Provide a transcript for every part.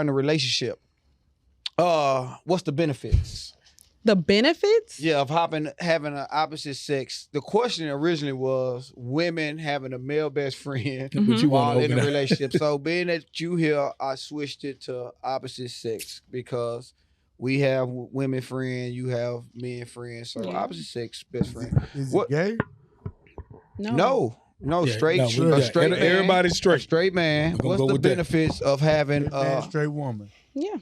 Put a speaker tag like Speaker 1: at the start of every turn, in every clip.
Speaker 1: in a relationship, what's the benefits?
Speaker 2: The benefits?
Speaker 1: Yeah, of having an opposite sex. The question originally was women having a male best friend
Speaker 3: But you
Speaker 1: while
Speaker 3: want
Speaker 1: in
Speaker 3: to
Speaker 1: a
Speaker 3: open
Speaker 1: relationship. So being that you here, I switched it to opposite sex because we have women friends, you have men friends. So
Speaker 2: Yeah.
Speaker 1: opposite sex best friend.
Speaker 4: Is
Speaker 1: What-
Speaker 4: it gay?
Speaker 1: No,
Speaker 3: Yeah,
Speaker 1: straight.
Speaker 3: no,
Speaker 1: a
Speaker 3: yeah,
Speaker 1: straight man.
Speaker 3: everybody's straight.
Speaker 1: A straight man.
Speaker 3: We're gonna
Speaker 1: What's
Speaker 3: go
Speaker 1: the
Speaker 3: with that.
Speaker 1: benefits of having
Speaker 4: Straight man, straight woman.
Speaker 2: Yeah.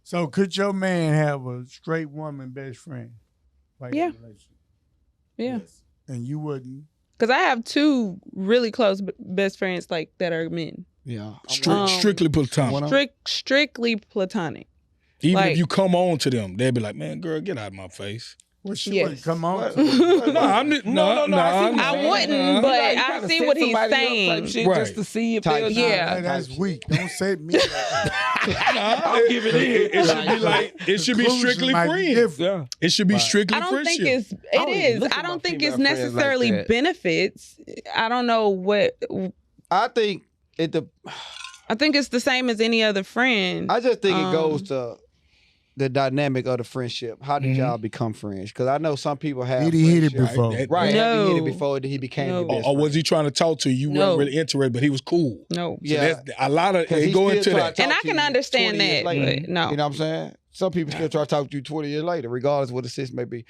Speaker 4: So could your man have a straight woman best friend? Like
Speaker 2: Yeah.
Speaker 4: in a relationship?
Speaker 2: Yeah.
Speaker 4: Yes. And you wouldn't.
Speaker 2: Because I have two really close best friends like that are men.
Speaker 1: Yeah.
Speaker 3: Strictly platonic.
Speaker 1: One of-
Speaker 2: Strictly platonic.
Speaker 3: Even
Speaker 2: like-
Speaker 3: if you come on to them, they'd be like, "Man, girl, get out of my face."
Speaker 4: Well, she
Speaker 2: Yes.
Speaker 4: wouldn't come on.
Speaker 1: What?
Speaker 4: to it.
Speaker 3: No, I'm just, no.
Speaker 2: I wouldn't, but
Speaker 5: Like, you
Speaker 2: I
Speaker 5: gotta
Speaker 2: see
Speaker 5: set
Speaker 2: what he's
Speaker 5: somebody up
Speaker 2: saying.
Speaker 5: type shit
Speaker 3: Right.
Speaker 5: just to see if
Speaker 1: Type
Speaker 5: they'll
Speaker 1: shit.
Speaker 2: Yeah.
Speaker 4: Hey, that's weak. Don't say me.
Speaker 5: I'll give it in.
Speaker 3: It should be like it should be
Speaker 4: Conclusion
Speaker 3: strictly
Speaker 4: might be
Speaker 3: friends.
Speaker 4: different.
Speaker 5: Yeah.
Speaker 3: It should be strictly
Speaker 2: I don't
Speaker 3: friendship.
Speaker 2: think it's
Speaker 5: I don't even look
Speaker 2: I
Speaker 5: at my
Speaker 2: don't think it's
Speaker 5: female friends like
Speaker 2: necessarily
Speaker 5: that.
Speaker 2: benefits. I don't know what
Speaker 1: I think
Speaker 2: I think it's the same as any other friend.
Speaker 1: I just think it goes to the dynamic of the friendship. How did
Speaker 3: Mhm.
Speaker 1: y'all become friends? Because I know some people have
Speaker 4: Did he hit it
Speaker 1: friendships.
Speaker 4: before?
Speaker 1: Right,
Speaker 2: No.
Speaker 1: have he hit it before that he became your
Speaker 2: No.
Speaker 1: best
Speaker 3: Or was
Speaker 1: friend?
Speaker 3: he trying to talk to you? You
Speaker 2: No.
Speaker 3: weren't really interested, but he was cool.
Speaker 2: No.
Speaker 3: So
Speaker 1: Yeah.
Speaker 3: that's a lot of
Speaker 1: 'Cause
Speaker 3: they
Speaker 1: he
Speaker 3: go
Speaker 1: still
Speaker 3: into
Speaker 1: try
Speaker 3: that.
Speaker 1: to
Speaker 2: And I
Speaker 1: talk to
Speaker 2: can
Speaker 1: you
Speaker 2: understand
Speaker 1: 20 years
Speaker 2: that,
Speaker 1: later.
Speaker 2: but no.
Speaker 1: You know what I'm saying? Some people still try to talk to you 20 years later, regardless of what the situation may be.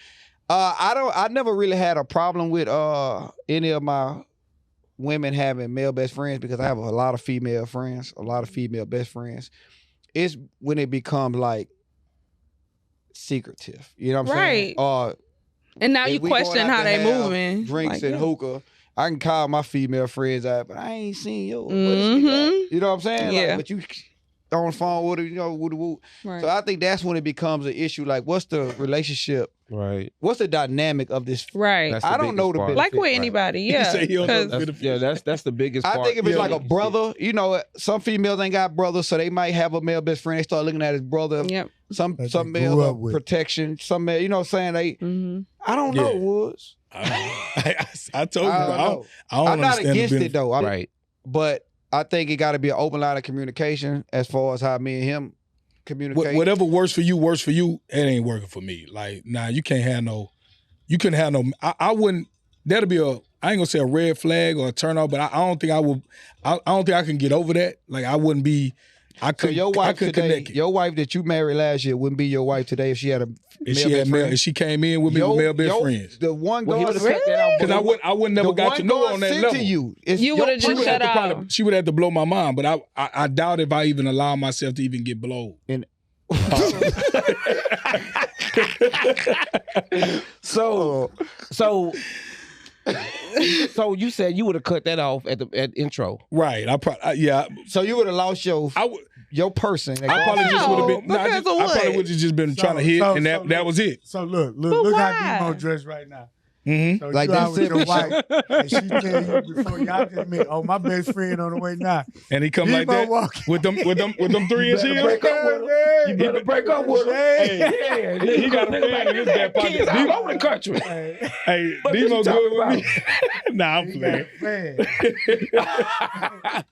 Speaker 1: I never really had a problem with any of my women having male best friends because I have a lot of female friends, a lot of female best friends. It's when it becomes like secretive. You know what I'm saying?
Speaker 2: Right. And now
Speaker 1: if
Speaker 2: you
Speaker 1: we going
Speaker 2: question
Speaker 1: out
Speaker 2: how
Speaker 1: to
Speaker 2: they
Speaker 1: have
Speaker 2: moving.
Speaker 1: Drinks
Speaker 2: Like,
Speaker 1: and
Speaker 2: yeah.
Speaker 1: hookah. I can call my female friends out, but I ain't seen yours. What is she got? You know what I'm saying?
Speaker 2: Yeah.
Speaker 1: Like, but you on the phone with her, woo.
Speaker 2: Right.
Speaker 1: So I think that's when it becomes an issue. Like, what's the relationship?
Speaker 5: Right.
Speaker 1: What's the dynamic of this?
Speaker 2: Right.
Speaker 5: That's the
Speaker 1: I don't know
Speaker 5: biggest
Speaker 1: the
Speaker 5: part.
Speaker 1: benefit.
Speaker 2: Like with anybody,
Speaker 3: He
Speaker 2: yeah.
Speaker 3: said he don't know
Speaker 2: 'Cause-
Speaker 3: the
Speaker 5: That's, yeah, that's the biggest
Speaker 1: I
Speaker 5: part.
Speaker 1: think if it's
Speaker 3: Yeah.
Speaker 1: like a brother, some females ain't got brothers, so they might have a male best friend. They start looking at his brother.
Speaker 2: Yep.
Speaker 1: Some
Speaker 4: That they
Speaker 1: males
Speaker 4: grew
Speaker 1: are
Speaker 4: up with.
Speaker 1: protection. Some male, you know what I'm saying? They,
Speaker 2: hmm
Speaker 1: I don't know,
Speaker 3: Yeah.
Speaker 1: Woods.
Speaker 3: I told you,
Speaker 1: I don't know.
Speaker 3: I don't
Speaker 1: I'm not
Speaker 3: understand the
Speaker 1: against it
Speaker 3: benefit.
Speaker 1: though.
Speaker 5: Right.
Speaker 1: But I think it got to be an open line of communication as far as how me and him communicate.
Speaker 3: Whatever works for you, it ain't working for me. Like, nah, you couldn't have no, I wouldn't, that'll be I ain't gonna say a red flag or a turn off, but I don't think I would, I don't think I can get over that. Like, I wouldn't be, I
Speaker 1: So
Speaker 3: could,
Speaker 1: your
Speaker 3: I
Speaker 1: wife
Speaker 3: could
Speaker 1: today,
Speaker 3: connect it.
Speaker 1: your wife that you married last year wouldn't be your wife today if she had a
Speaker 3: If
Speaker 1: male
Speaker 3: she had
Speaker 1: best
Speaker 3: male,
Speaker 1: friend?
Speaker 3: if she came in with me with male best friends.
Speaker 1: The one
Speaker 5: Well, he
Speaker 1: girl
Speaker 5: would've cut that out.
Speaker 3: Because I would never got to know her on that level.
Speaker 1: To you, it's
Speaker 2: You
Speaker 1: your
Speaker 2: would've just
Speaker 1: person.
Speaker 2: shut off.
Speaker 3: She would have to blow my mind, but I doubt if I even allow myself to even get blowed.
Speaker 5: So you said you would have cut that off at intro.
Speaker 3: Right. Yeah.
Speaker 1: So you would have lost your
Speaker 3: I would.
Speaker 1: person.
Speaker 3: I probably just would have been.
Speaker 2: because
Speaker 3: I
Speaker 2: of
Speaker 3: probably
Speaker 2: what?
Speaker 3: would have just been
Speaker 4: So-
Speaker 3: trying to hit,
Speaker 4: so-
Speaker 3: and
Speaker 4: so
Speaker 3: that was it.
Speaker 4: So look
Speaker 2: But
Speaker 4: how
Speaker 2: why?
Speaker 4: Demo dressed right now.
Speaker 3: Mm-hmm.
Speaker 4: So
Speaker 1: Like
Speaker 4: you out
Speaker 1: this
Speaker 4: with your
Speaker 1: simple
Speaker 4: wife, and she tell you before y'all just met, oh, my best friend on the way now.
Speaker 3: And he come like
Speaker 4: Demo
Speaker 3: that
Speaker 4: walking.
Speaker 3: with them 3-inch
Speaker 5: better
Speaker 3: heels.
Speaker 5: break up with her. You better break up with her.
Speaker 4: Hey.
Speaker 5: Yeah,
Speaker 3: He got a fan in his back pocket.
Speaker 5: Kids all over the country.
Speaker 4: Hey,
Speaker 3: Hey,
Speaker 5: What
Speaker 3: Demo
Speaker 5: you
Speaker 3: good
Speaker 5: talking
Speaker 3: with me. Nah, I'm
Speaker 4: you got a
Speaker 3: playing.
Speaker 4: fan.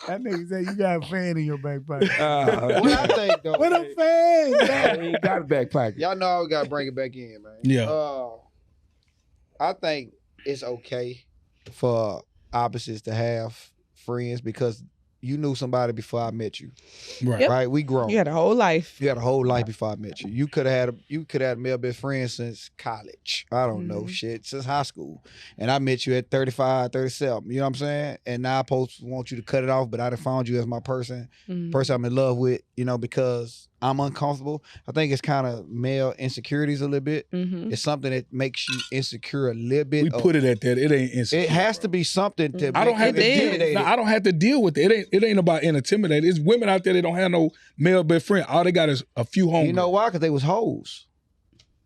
Speaker 4: That nigga say you got a fan in your back pocket.
Speaker 1: What I think though,
Speaker 4: What a fan.
Speaker 5: He ain't got a back pocket.
Speaker 1: y'all know I gotta bring it back in, man.
Speaker 3: Yeah.
Speaker 1: I think it's okay for opposites to have friends because you knew somebody before I met you,
Speaker 3: Right.
Speaker 2: Yep.
Speaker 1: right? We grown.
Speaker 2: You had a whole life.
Speaker 1: You had a whole life before I met you. You could have had a male best friend since college. I don't know shit, since high school. And I met you at 35, 37. You know what I'm saying? And now I supposed to want you to cut it off, but I done found you as my person I'm in love with, because I'm uncomfortable. I think it's kind of male insecurities a little bit.
Speaker 2: Mm-hmm.
Speaker 1: It's something that makes you insecure a little bit.
Speaker 3: We put it at that. It ain't insecure.
Speaker 1: It has to be something to
Speaker 3: I don't have to deal.
Speaker 1: intimidate.
Speaker 3: I don't have to deal with it. It ain't about intimidating. It's women out there that don't have no male best friend. All they got is a few homies.
Speaker 1: You know why? Because they was hoes.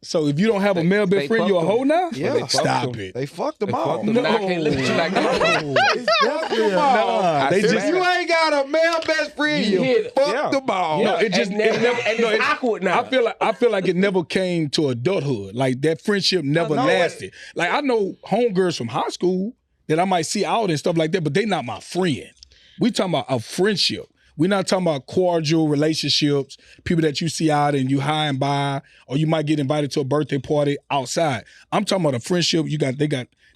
Speaker 3: So if you don't have a male best
Speaker 5: they
Speaker 3: friend, you a
Speaker 5: fucked
Speaker 3: hoe now?
Speaker 1: Yeah.
Speaker 5: they fucked
Speaker 3: Stop
Speaker 5: them.
Speaker 3: it.
Speaker 1: They fucked them
Speaker 5: They
Speaker 1: all.
Speaker 5: fucked them. Now I can't look at you like that.
Speaker 4: It's definitely
Speaker 3: Nah, they
Speaker 5: I
Speaker 1: If
Speaker 3: just
Speaker 5: said-
Speaker 1: you ain't got a male best friend,
Speaker 5: You
Speaker 1: you
Speaker 5: hit-
Speaker 1: fucked
Speaker 5: yeah.
Speaker 1: them all.
Speaker 3: No, it just
Speaker 5: and
Speaker 3: it never.
Speaker 5: and
Speaker 3: no,
Speaker 5: it's awkward now.
Speaker 3: I feel like it never came to adulthood. Like that friendship never
Speaker 1: No,
Speaker 3: lasted. Like I know homegirls from high school that I might see out and stuff like that, but they not my friend. We talking about a friendship. We're not talking about cordial relationships, people that you see out and you high and by, or you might get invited to a birthday party outside. I'm talking about a friendship.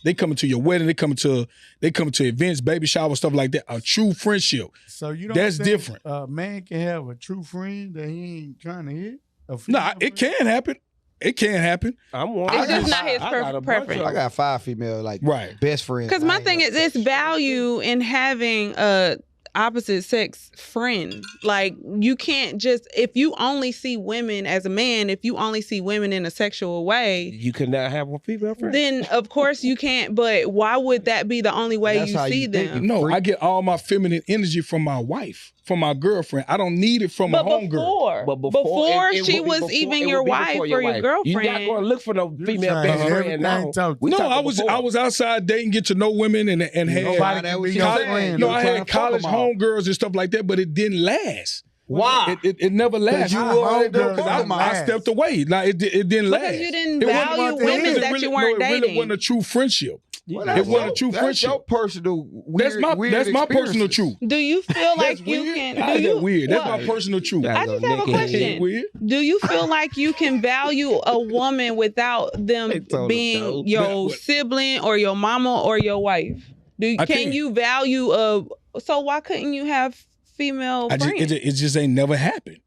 Speaker 3: They coming to your wedding, they coming to events, baby shower, stuff like that. A true friendship.
Speaker 4: So you don't
Speaker 3: That's
Speaker 4: think
Speaker 3: different.
Speaker 4: A man can have a true friend that he ain't trying to hit?
Speaker 3: Nah, it can happen. It can happen.
Speaker 5: I'm one.
Speaker 2: It's just not his
Speaker 5: I got a bunch
Speaker 2: preference.
Speaker 5: of
Speaker 1: I got 5 female
Speaker 3: Right.
Speaker 1: best friends.
Speaker 2: Because
Speaker 1: I
Speaker 2: my
Speaker 1: ain't
Speaker 2: thing
Speaker 1: no
Speaker 2: is, it's
Speaker 1: sex.
Speaker 2: value in having a opposite sex friend. Like, you can't just, if you only see women as a man, if you only see women in a sexual way,
Speaker 5: You could not have a female friend.
Speaker 2: then of course you can't. But why would that be the only way
Speaker 1: That's
Speaker 2: you
Speaker 1: how
Speaker 2: see
Speaker 1: you think
Speaker 2: them?
Speaker 3: No,
Speaker 1: Freak.
Speaker 3: I get all my feminine energy from my wife, from my girlfriend. I don't need it from my
Speaker 2: But
Speaker 3: homegirl.
Speaker 2: before
Speaker 5: it
Speaker 2: she
Speaker 5: would be
Speaker 2: was
Speaker 5: before-
Speaker 2: even
Speaker 5: it
Speaker 2: your
Speaker 5: would be
Speaker 2: wife
Speaker 5: before
Speaker 2: or your
Speaker 5: You're not
Speaker 2: girlfriend.
Speaker 5: going to look for no
Speaker 4: You
Speaker 5: female
Speaker 4: trying
Speaker 5: best
Speaker 4: to
Speaker 5: friend now.
Speaker 4: everything talk-
Speaker 5: We
Speaker 3: No,
Speaker 5: talking
Speaker 3: I was
Speaker 5: before.
Speaker 3: outside dating, get to know women, and had
Speaker 4: Nobody can be your
Speaker 3: college,
Speaker 4: friend.
Speaker 3: no,
Speaker 1: You're
Speaker 3: I
Speaker 1: trying
Speaker 3: had
Speaker 1: to fuck
Speaker 3: college
Speaker 1: 'em all.
Speaker 3: homegirls and stuff like that, but it didn't last.
Speaker 5: Why?
Speaker 3: It never lasted.
Speaker 1: you
Speaker 4: Our
Speaker 1: already
Speaker 4: homegirls
Speaker 1: done fuck
Speaker 3: I,
Speaker 1: 'em all.
Speaker 3: I stepped away. Like it didn't last.
Speaker 2: Because you didn't
Speaker 3: It wasn't-
Speaker 2: value
Speaker 4: it
Speaker 2: women
Speaker 4: wasn't
Speaker 2: that
Speaker 3: really-
Speaker 2: you weren't
Speaker 3: no, it really
Speaker 2: dating.
Speaker 3: wasn't a true friendship.
Speaker 1: Well,
Speaker 3: It wasn't a true
Speaker 1: that's
Speaker 3: friendship.
Speaker 1: your personal
Speaker 3: That's my
Speaker 1: weird
Speaker 3: personal
Speaker 1: experiences.
Speaker 3: truth.
Speaker 2: Do you feel like
Speaker 3: That's
Speaker 2: you
Speaker 3: weird.
Speaker 2: can?
Speaker 3: How's
Speaker 2: Do you
Speaker 3: that weird? That's
Speaker 2: what?
Speaker 3: my personal truth.
Speaker 2: I just have a question.
Speaker 3: Weird.
Speaker 2: Do you feel like you can value a woman without them
Speaker 5: They told us
Speaker 2: being
Speaker 5: no.
Speaker 2: your
Speaker 3: What?
Speaker 2: sibling or your mama or your wife?
Speaker 3: I
Speaker 2: Can
Speaker 3: can't.
Speaker 2: you value a? So why couldn't you have female friends?
Speaker 3: It just ain't never happened.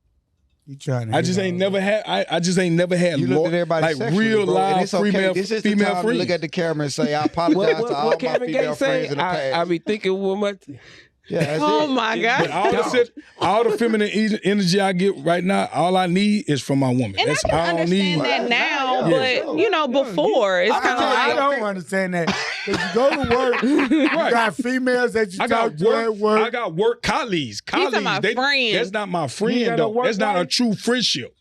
Speaker 4: You trying to
Speaker 3: I
Speaker 4: hit
Speaker 3: just
Speaker 4: all
Speaker 3: ain't
Speaker 4: that.
Speaker 3: never had. I just ain't never had
Speaker 1: You looked at everybody
Speaker 3: like
Speaker 1: sexually,
Speaker 3: real
Speaker 1: bro, and
Speaker 3: live
Speaker 1: it's okay.
Speaker 3: female
Speaker 1: This is the
Speaker 3: female
Speaker 1: time
Speaker 3: friends.
Speaker 1: to look at the camera and say, I apologize to all
Speaker 5: What
Speaker 1: my
Speaker 5: Kevin
Speaker 1: female
Speaker 5: Gates
Speaker 1: friends
Speaker 5: say?
Speaker 1: in the past.
Speaker 5: I be thinking what much.
Speaker 1: Yeah, that's
Speaker 2: Oh
Speaker 1: it.
Speaker 2: my
Speaker 3: But
Speaker 2: god!
Speaker 3: all the feminine energy I get right now, all I need is from my woman.
Speaker 2: And
Speaker 3: That's
Speaker 2: I can
Speaker 3: I don't
Speaker 2: understand
Speaker 3: need.
Speaker 2: that now,
Speaker 1: Yeah.
Speaker 2: but you know, before it's
Speaker 1: I
Speaker 2: kind of
Speaker 1: tell you,
Speaker 4: I
Speaker 2: like
Speaker 4: don't understand that. Because you go to work, you got females that you
Speaker 3: I
Speaker 4: talk
Speaker 3: got
Speaker 4: to at
Speaker 3: work.
Speaker 4: work.
Speaker 3: I got work colleagues.
Speaker 2: talking about friends.
Speaker 3: That's not my
Speaker 5: You
Speaker 3: friend
Speaker 5: got no
Speaker 3: though.
Speaker 5: work
Speaker 3: That's not a
Speaker 5: life?
Speaker 3: true friendship.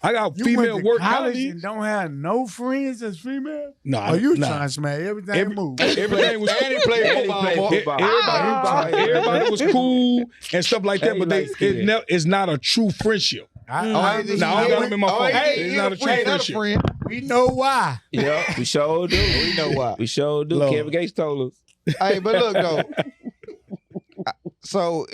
Speaker 3: I got
Speaker 4: You
Speaker 3: female
Speaker 4: went to
Speaker 3: work
Speaker 4: college
Speaker 3: colleagues.
Speaker 4: and don't have no friends as female?
Speaker 3: No,
Speaker 4: Or you
Speaker 3: nah.
Speaker 4: trying to smash everything
Speaker 3: Every-
Speaker 4: move?
Speaker 3: Everything was.
Speaker 1: And he played
Speaker 5: And he
Speaker 1: football.
Speaker 5: played
Speaker 1: boy.
Speaker 5: football.
Speaker 3: Everybody was cool and stuff like that,
Speaker 5: Hey,
Speaker 3: but
Speaker 5: like skin.
Speaker 3: it's not a true friendship.
Speaker 4: I
Speaker 3: No, I got them in my phone. It's not a true friendship.
Speaker 1: friend.
Speaker 4: we know why.
Speaker 5: Yeah, we sure do.
Speaker 1: We know why.
Speaker 5: We sure do.
Speaker 3: Lord.
Speaker 5: Kevin Gates told us.
Speaker 1: Hey, but look though. So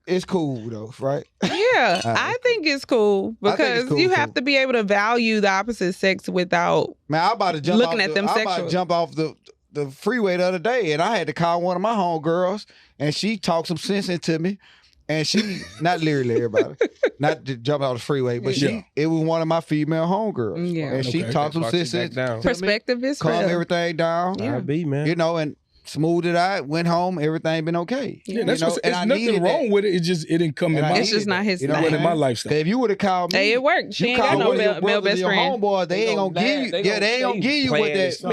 Speaker 1: it's cool though, right?
Speaker 2: yeah, I think it's cool
Speaker 1: I think
Speaker 2: because
Speaker 1: it's cool,
Speaker 2: you
Speaker 1: too.
Speaker 2: have to be able to value the opposite sex without.
Speaker 1: Man, I'm about to jump
Speaker 2: Looking
Speaker 1: off
Speaker 2: at them
Speaker 1: I'm about to
Speaker 2: sexually.
Speaker 1: jump off the freeway the other day, and I had to call one of my homegirls, and she talked some sense into me. And she, not literally everybody, not to jump out the freeway, but
Speaker 3: Yeah.
Speaker 1: it was one of my female homegirls.
Speaker 2: Yeah.
Speaker 1: And she
Speaker 3: Okay.
Speaker 1: talked some
Speaker 5: Brought you
Speaker 1: sense
Speaker 5: back down.
Speaker 1: into me,
Speaker 2: Perspective is
Speaker 1: calmed
Speaker 2: real.
Speaker 1: everything down.
Speaker 2: Yeah.
Speaker 5: I be, man.
Speaker 1: You know, and smoothed it out, went home, everything been okay.
Speaker 3: Yeah, that's
Speaker 1: You know,
Speaker 3: what's,
Speaker 1: and
Speaker 3: it's
Speaker 1: I
Speaker 3: nothing
Speaker 1: needed
Speaker 3: wrong
Speaker 1: that.
Speaker 3: with it. It just it didn't come in
Speaker 1: And I
Speaker 3: my.
Speaker 2: It's
Speaker 1: needed
Speaker 2: just not
Speaker 1: that.
Speaker 2: his
Speaker 1: You know
Speaker 3: It
Speaker 1: what
Speaker 3: wasn't
Speaker 1: I'm
Speaker 3: in my
Speaker 1: saying?
Speaker 3: lifestyle.
Speaker 1: If you would have called me,
Speaker 2: Hey, it worked. She
Speaker 1: you
Speaker 2: ain't
Speaker 1: call
Speaker 2: got no
Speaker 1: one of your
Speaker 2: male
Speaker 1: brothers
Speaker 2: best
Speaker 1: and your
Speaker 2: friend.
Speaker 1: homeboys, they ain't gonna give you. Yeah, they ain't gonna give you what that female.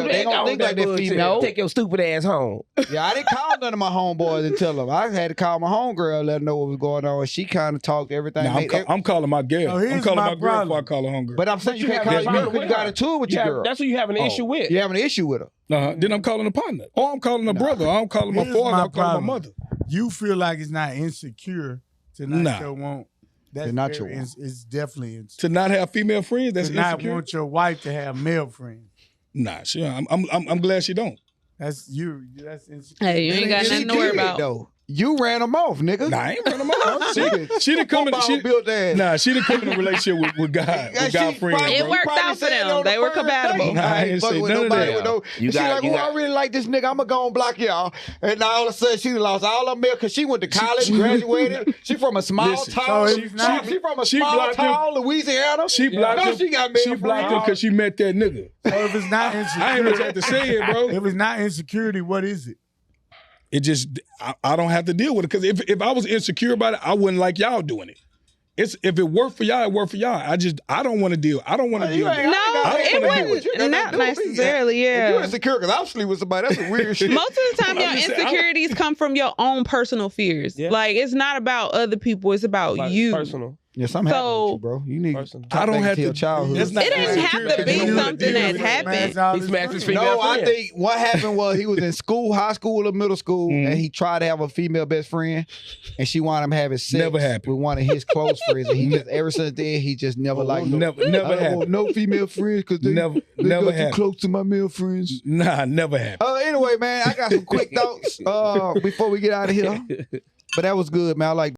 Speaker 1: They gonna think like that female.
Speaker 5: Take your stupid ass home.
Speaker 1: Yeah, I didn't call none of my homeboys and tell them. I had to call my homegirl, let her know what was going on. She kind of talked everything.
Speaker 3: Nah, I'm calling my girl.
Speaker 4: So here's
Speaker 3: I'm calling
Speaker 4: my
Speaker 3: my girl before I
Speaker 4: problem.
Speaker 3: call her homegirl.
Speaker 1: But I'm saying you
Speaker 5: you
Speaker 1: can't
Speaker 5: have
Speaker 1: call
Speaker 5: a
Speaker 1: your girl
Speaker 5: problem
Speaker 1: because you
Speaker 5: with
Speaker 1: got
Speaker 5: her.
Speaker 1: a tour with your girl.
Speaker 5: That's who you having an issue with.
Speaker 1: You having an issue with her.
Speaker 3: Then I'm calling a partner. Or I'm calling a brother. I'm calling my
Speaker 4: Here's
Speaker 3: father.
Speaker 4: my
Speaker 3: I'm calling
Speaker 4: problem.
Speaker 3: my mother.
Speaker 4: You feel like it's not insecure to not
Speaker 3: Nah.
Speaker 4: your want. That's
Speaker 1: To not
Speaker 4: very
Speaker 1: your want.
Speaker 4: It's definitely insecure.
Speaker 3: To not have female friends, that's
Speaker 4: To not
Speaker 3: insecure.
Speaker 4: want your wife to have male friends.
Speaker 3: Nah, sure. I'm glad she don't.
Speaker 4: That's you. That's insecure.
Speaker 2: Hey, you ain't got
Speaker 1: She
Speaker 2: nothing to worry
Speaker 1: did,
Speaker 2: about.
Speaker 1: though. You ran them off, nigga.
Speaker 3: Nah, I ain't running my mouth. She didn't come in.
Speaker 1: Football built that.
Speaker 3: Nah, she didn't come in a relationship with God.
Speaker 1: Yeah,
Speaker 3: With God
Speaker 1: she
Speaker 3: friends.
Speaker 1: probably-
Speaker 2: It
Speaker 3: bro.
Speaker 2: worked
Speaker 1: probably
Speaker 2: out for
Speaker 1: said
Speaker 2: them.
Speaker 1: on the
Speaker 2: They were
Speaker 1: first
Speaker 2: compatible.
Speaker 1: date,
Speaker 3: Nah, I
Speaker 1: I
Speaker 3: ain't
Speaker 1: ain't fucking
Speaker 3: say
Speaker 1: with
Speaker 3: none of
Speaker 1: nobody
Speaker 3: that.
Speaker 1: with no.
Speaker 5: You
Speaker 1: She
Speaker 5: got-
Speaker 1: like,
Speaker 5: you
Speaker 1: well,
Speaker 5: got-
Speaker 1: I really like this nigga. I'm gonna go and block y'all. And now all of a sudden she lost all her milk because she went to college, graduated. She from a small
Speaker 3: Listen,
Speaker 1: town.
Speaker 4: so
Speaker 1: She
Speaker 4: he's not-
Speaker 1: from a
Speaker 3: she
Speaker 1: small
Speaker 3: blocked him.
Speaker 1: town, Louisiana.
Speaker 3: She blocked
Speaker 1: Now
Speaker 3: him.
Speaker 1: she got
Speaker 3: She
Speaker 1: male
Speaker 3: blocked him
Speaker 1: friends.
Speaker 3: because she met that nigga.
Speaker 4: So if it's not
Speaker 3: I ain't even
Speaker 4: insecurity,
Speaker 3: have to say it, bro.
Speaker 4: if it's not insecurity, what is it?
Speaker 3: It just I don't have to deal with it because if I was insecure about it, I wouldn't like y'all doing it. It's if it worked for y'all, it worked for y'all. I don't want to deal. I don't want to
Speaker 1: You
Speaker 3: deal.
Speaker 1: ain't-
Speaker 3: with
Speaker 2: No,
Speaker 3: I don't
Speaker 2: it
Speaker 3: wanna do
Speaker 2: wasn't.
Speaker 1: You got
Speaker 2: Not
Speaker 1: nothing to do with me.
Speaker 2: necessarily,
Speaker 1: If you
Speaker 2: yeah.
Speaker 1: insecure because I'm sleeping with somebody, that's some weird shit.
Speaker 2: Most of the time,
Speaker 3: I'm
Speaker 2: your
Speaker 3: just saying,
Speaker 2: insecurities come from your own personal fears.
Speaker 5: Yeah.
Speaker 2: Like, it's not about other people. It's about
Speaker 5: Like,
Speaker 2: you.
Speaker 5: Personal.
Speaker 1: Yeah, something happened with
Speaker 2: So-
Speaker 1: you, bro. You need
Speaker 5: Personal.
Speaker 1: to
Speaker 3: I don't have
Speaker 1: to your
Speaker 3: to-
Speaker 1: childhood.
Speaker 3: It's not-
Speaker 2: It didn't have to be something that happened.
Speaker 5: He smashed his female
Speaker 1: No, I
Speaker 5: friend.
Speaker 1: think what happened was he was in school, high school or middle school, and he tried to have a female best friend, and she wanted him having sex
Speaker 3: Never happened.
Speaker 1: with one of his close friends. And he just ever since then he just never liked
Speaker 3: Never
Speaker 1: I don't want
Speaker 3: happened.
Speaker 1: no female friends because they
Speaker 3: Never
Speaker 1: got too
Speaker 3: happened.
Speaker 1: close to my male friends.
Speaker 3: Nah, never happened.
Speaker 1: Anyway, man, I got some quick thoughts before we get out of here. But that was good, man. I like